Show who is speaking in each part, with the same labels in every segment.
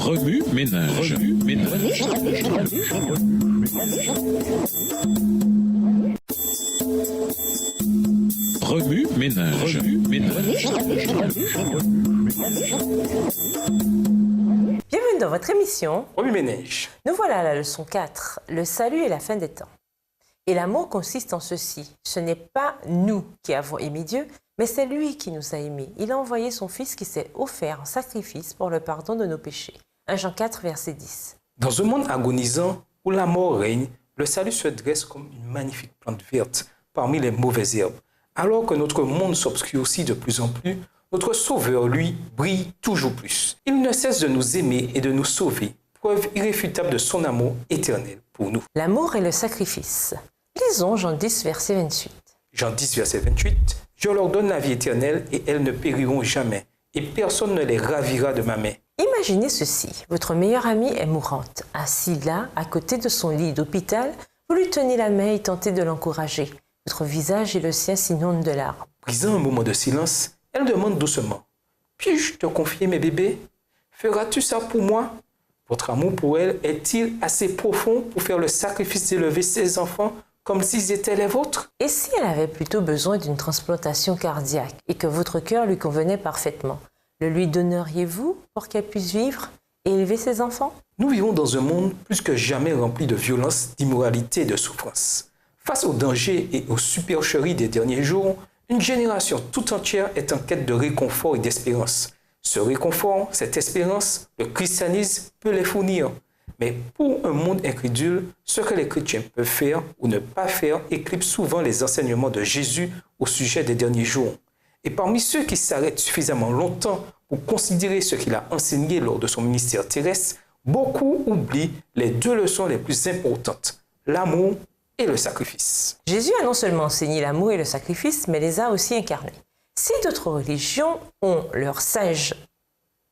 Speaker 1: Remue ménage. Remue ménage.
Speaker 2: Bienvenue dans votre émission
Speaker 3: Remue ménage.
Speaker 2: Nous voilà à la leçon 4, le salut et la fin des temps. Et l'amour consiste en ceci, ce n'est pas nous qui avons aimé Dieu, mais c'est lui qui nous a aimés. Il a envoyé son Fils qui s'est offert en sacrifice pour le pardon de nos péchés. 1 Jean 4, verset 10.
Speaker 3: Dans un monde agonisant où la mort règne, le salut se dresse comme une magnifique plante verte parmi les mauvaises herbes. Alors que notre monde s'obscurcit de plus en plus, notre Sauveur, lui, brille toujours plus. Il ne cesse de nous aimer et de nous sauver, preuve irréfutable de son amour éternel pour nous.
Speaker 2: L'amour et le sacrifice. Lisons Jean 10, verset 28.
Speaker 3: Jean 10, verset 28. « Je leur donne la vie éternelle et elles ne périront jamais, et personne ne les ravira de ma main. »
Speaker 2: Imaginez ceci, votre meilleure amie est mourante. Assise là, à côté de son lit d'hôpital, vous lui tenez la main et tentez de l'encourager. Votre visage et le sien s'inondent de larmes.
Speaker 3: Brisant un moment de silence, elle demande doucement « Puis-je te confier mes bébés? Feras-tu ça pour moi ?» Votre amour pour elle est-il assez profond pour faire le sacrifice d'élever ses enfants comme s'ils étaient les vôtres?
Speaker 2: Et si elle avait plutôt besoin d'une transplantation cardiaque et que votre cœur lui convenait parfaitement, le lui donneriez-vous pour qu'elle puisse vivre et élever ses enfants?
Speaker 3: Nous vivons dans un monde plus que jamais rempli de violence, d'immoralité et de souffrance. Face aux dangers et aux supercheries des derniers jours, une génération tout entière est en quête de réconfort et d'espérance. Ce réconfort, cette espérance, le christianisme peut les fournir. Mais pour un monde incrédule, ce que les chrétiens peuvent faire ou ne pas faire éclipse souvent les enseignements de Jésus au sujet des derniers jours. Et parmi ceux qui s'arrêtent suffisamment longtemps pour considérer ce qu'il a enseigné lors de son ministère terrestre, beaucoup oublient les deux leçons les plus importantes, l'amour et le sacrifice.
Speaker 2: Jésus a non seulement enseigné l'amour et le sacrifice, mais les a aussi incarnés. Si d'autres religions ont leurs sages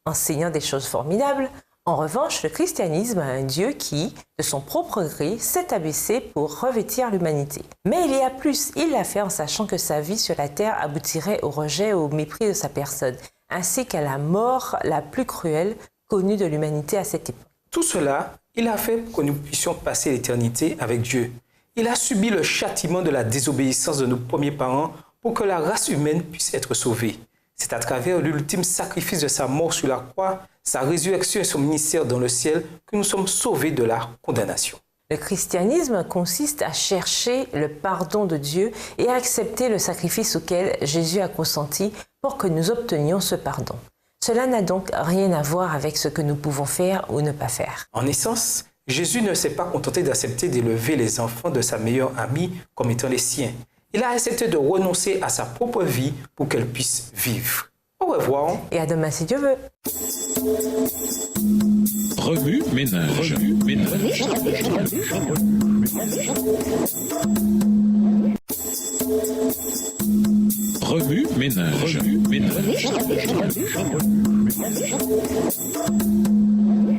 Speaker 2: enseignant des choses formidables, en revanche, le christianisme a un Dieu qui, de son propre gré, s'est abaissé pour revêtir l'humanité. Mais il y a plus, il l'a fait en sachant que sa vie sur la terre aboutirait au rejet et au mépris de sa personne, ainsi qu'à la mort la plus cruelle connue de l'humanité à cette époque.
Speaker 3: Tout cela, il a fait pour que nous puissions passer l'éternité avec Dieu. Il a subi le châtiment de la désobéissance de nos premiers parents pour que la race humaine puisse être sauvée. C'est à travers l'ultime sacrifice de sa mort sur la croix, sa résurrection et son ministère dans le ciel que nous sommes sauvés de la condamnation.
Speaker 2: Le christianisme consiste à chercher le pardon de Dieu et à accepter le sacrifice auquel Jésus a consenti pour que nous obtenions ce pardon. Cela n'a donc rien à voir avec ce que nous pouvons faire ou ne pas faire.
Speaker 3: En essence, Jésus ne s'est pas contenté d'accepter d'élever les enfants de sa meilleure amie comme étant les siens. Il a accepté de renoncer à sa propre vie pour qu'elle puisse vivre. Au revoir.
Speaker 2: Et à demain si Dieu veut.
Speaker 1: Remue ménage. Remue ménage.